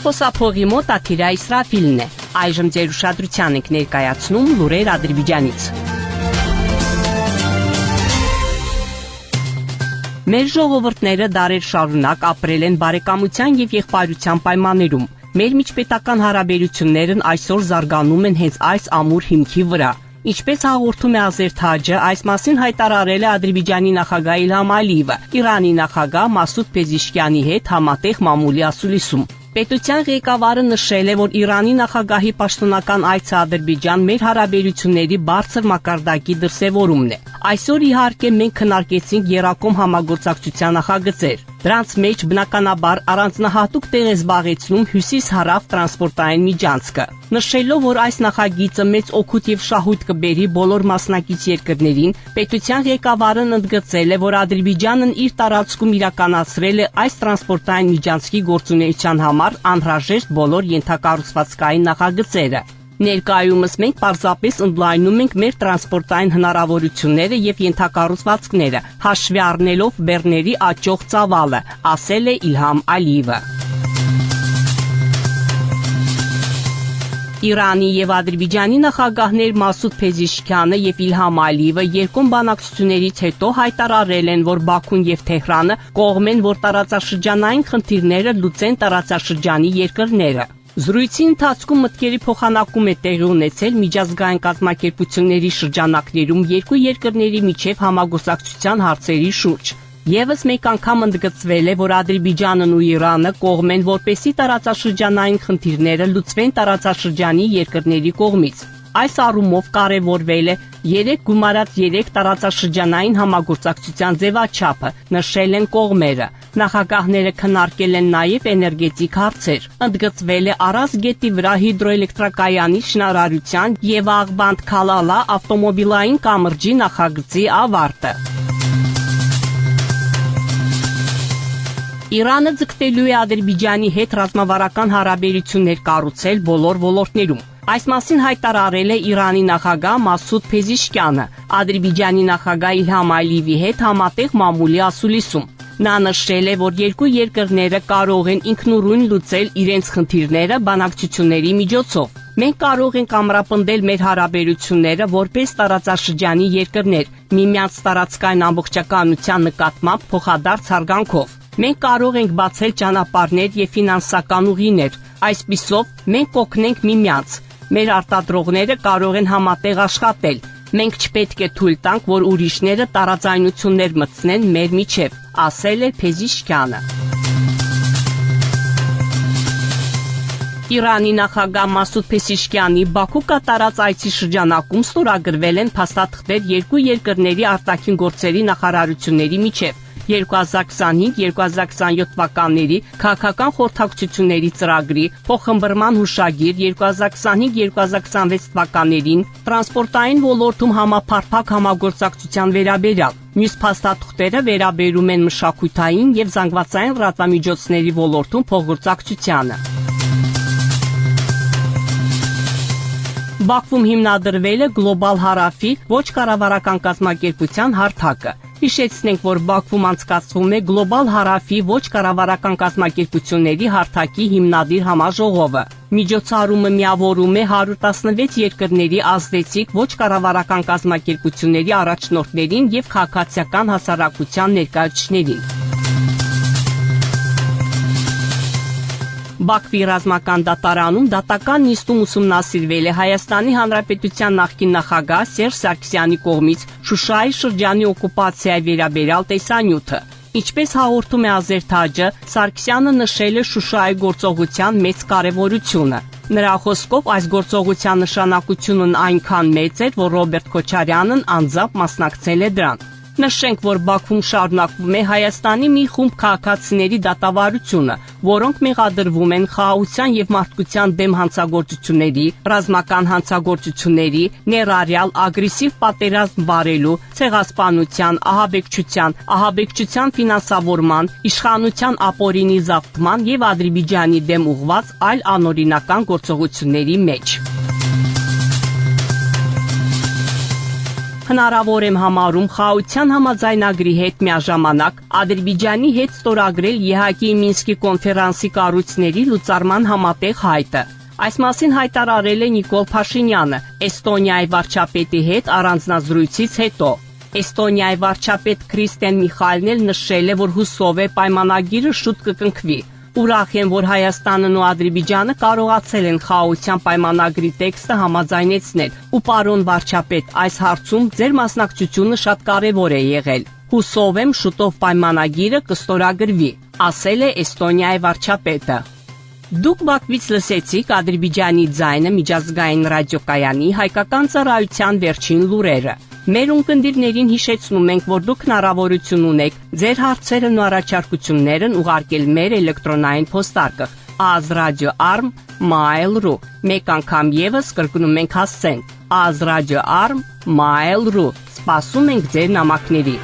Խոսափողի մոտ Աթիրա Իսրաֆիլն է։ Այժմ ձեր ուշադրության ենք ներկայացնում լուրեր Ադրբեջանից։ Մեր ժողովուրդները դարեր շարունակ ապրել են բարեկամության եւ եղբայրության պայմաններում։ Մեր միջպետական հարաբերություններն այսօր զարգանում են հենց այս ամուր հիմքի վրա։ Ինչպես հաղորդում է Ազերթաջը, այս մասին հայտարարել է Ադրբեջանի նախագահ Իլհամ Ալիևը Իրանի նախագահ Մասուդ Փեզիշքյանի հետ համատեղ մամուլի ասուլիսում։ Պետության ղեկավարը նշել է, որ Իրանի նախագահի պաշտոնական այցը Ադրբեջան մեր հարաբերությունների բարձր մակարդակի դրսևորումն է։ Այսօր իհարկե մենք քննարկեցինք Երակոմ համագործակցության նախագծեր։ Դրանց մեջ բնականաբար առանձնահատուկ տեղ է զբաղեցնում հյուսիս-հարավ տրանսպորտային միջանցքը։ Նշելով, որ այս նախագիծը մեծ օգուտ եւ շահույթ կբերի բոլոր մասնակից երկրներին, պետության ղեկավարն ընդգծել է, որ Ադրբեջանն իր տարածքում իրականացրել է այս տրանսպորտային միջանցքի գործունեության համար անհրաժեշտ բոլոր ենթակառուցվածքային նախագծերը։ Ներկայումս մենք պարզապես ընդլայնում ենք մեր տրանսպորտային հնարավորությունները եւ ենթակառուցվածքները, հաշվի առնելով բեռների աճող ծավալը, ասել է Իլհամ Ալիևը։ Իրանի եւ Ադրբեջանի նախագահներ Մասուդ Փեզիշքյանը եւ Իլհամ Ալիևը երկում բանակցություններից հետո հայտարարել են, որ Բաքուն եւ Թեհրանը կողմ են, որ տարածաշրջանային խնդիրները լուծեն տարածաշրջանի երկրները։ Զրույցի ընթացքում մտքերի փոխանակում է տեղի ունեցել միջազգային կազմակերպությունների շրջանակներում երկու երկրների միջև համագործակցության հարցերի շուրջ։ Եվս մեկ անգամ ընդգծվել է, որ Ադրբեջանն ու Իրանը կողմ են, որպեսզի տարածաշրջանային խնդիրները լուծվեն տարածաշրջանի երկրների կողմից։ Այս առումով կարևորվել է 3 գումարած 3 տարածաշրջանային համագործակցության ձևաչափը, նշել են կողմերը։ Նախագահները քննարկել են նաև էներգետիկ հարցեր։ Ընդգծվել է Արազ գետի վրա հիդրոէլեկտրակայանի շինարարության եւ Աղբանդ-Քալալա ավտոմոբիլային կամրջի նախագծի ավարտը։ Իրանը ձգտելու է Ադրբեջանի հետ ռազմավարական հարաբերություններ կառուցել բոլոր ոլորտներում։ Այս մասին հայտարարել է Իրանի նախագահ Մասուդ Փեզիշքյանը Ադրբեջանի նախագահ Իլհամ Ալիևի հետ համատեղ մամուլի ասուլիսում։ Նա նշել է, որ երկու երկրները կարող են ինքնուրույն լուծել իրենց խնդիրները բանակցությունների միջոցով։ Մենք կարող ենք ամրապնդել մեր հարաբերությունները որպես տարածաշրջանի երկրներ, միմյանց տարածքային ամբողջականության նկատմամբ փոխադարձ հարգանքով։ Մենք կարող ենք բացել ճանապարհներ եւ ֆինանսական ուղիներ։ Այսպիսով մենք կօգնենք միմյանց։ Մեր արտադրողները կարող են համատեղ աշխատել։ Մենք չպետք է թույլ տանք, որ ուրիշները տարաձայնություններ մտցնեն մեր միջև, ասել է Փեզիշքյանը։ Իրանի նախագահ Մասուդ Փեզիշքյանի Բաքու կատարած այցի շրջանակում ստորագրվել են փաստաթղթեր երկու երկրների արտաքին գործերի նախարարությունների միջև։ 2025-2027 թվականների քաղաքական խորհրդակցությունների ծրագրի փոխհմբռնման հուշագիր 2025-2026 թվականներին տրանսպորտային ոլորտում համապարփակ համագործակցության վերաբերյալ։ Մյուս փաստաթղթերը վերաբերում են մշակութային եւ զանգվածային լրատվամիջոցների ոլորտում փոխգործակցությանը։ Բաքվում հիմնադրվել է Գլոբալ Հարավի ոչ կառավարական կազմակերպության հարթակը։ Հիշեցնենք, որ Բաքվում անցկացվում է Գլոբալ Հարավի ոչ կառավարական կազմակերպությունների հարթակի հիմնադիր համաժողովը։ Միջոցառումը միավորում է 116 երկրների ազդեցիկ ոչ կառավարական կազմակերպությունների առաջնորդներին եւ քաղաքացիական հասարակության ներկայացուցիչներին։ Բաքվի ռազմական դատարանում դատական նիստում ուսումնասիրվել է Հայաստանի Հանրապետության նախկին նախագահ Սերժ Սարգսյանի կողմից Շուշայի շրջանի օկուպացիայի վերաբերյալ տեսանյութը։ Ինչպես հաղորդում է Ազերթաջը, Սարգսյանը նշել է Շուշայի գործողության մեծ կարևորությունը։ Նրա խոսքով այս գործողության նշանակությունն այնքան մեծ էր, որ Ռոբերտ Քոչարյանն անձամբ մասնակցել է դրան։ Նշենք, որ Բաքվում շարունակվում է Հայաստանի մի խումբ քաղաքացիների դատավարությունը, որոնք մեղադրվում են խաղաղության եւ մարդկության դեմ հանցագործությունների, ռազմական հանցագործությունների, ներառյալ ագրեսիվ պատերազմ վարելու, ցեղասպանության, ահաբեկչության ֆինանսավորման, իշխանության ապօրինի զավթման եւ Ադրբեջանի դեմ ուղղված այլ անօրինական գործողությունների մեջ։ Հնարավոր եմ համարում խաղաղության համաձայնագրի հետ միաժամանակ Ադրբեջանի հետ ստորագրել ԵՀԿ-ի Մինսկի կոնֆերանսի կառույցների լուծարման համատեղ հայտը։ Այս մասին հայտարարել է Նիկոլ Փաշինյանը Էստոնիայի վարչապետի հետ առանձնազրույցից հետո։ Էստոնիայի վարչապետ Քրիստիան Միխայելն էլ նշել է, որ հուսով է պայմանագիրը շուտ կկնքվի։ Ուրախ եմ, որ Հայաստանն ու Ադրբեջանը կարողացել են խաղաղության պայմանագրի տեքստը համաձայնեցնել, ու պարոն վարչապետ, այս հարցում ձեր մասնակցությունը շատ կարևոր է եղել։ Հուսով եմ շուտով պայմանագիրը կստորագրվի, ասել է Էստոնիայի վարչապետը։ Դուք Բաքվից լսեցիք Ադրբեջանի ձայնը միջազգային ռադիոկայանի հայկական ծառայության վերջին լուրերը։ Մեր ունկնդիրներին հիշեցնում ենք, որ դուք հնարավորություն ունեք ձեր հարցերն ու առաջարկություններն ուղարկել մեր էլեկտրոնային փոստարկղ azradio@arm.mail.ru։ Մեկ անգամ եւս կրկնում ենք հասցեն azradio@arm.mail.ru։ Սպասում ենք ձեր նամակների։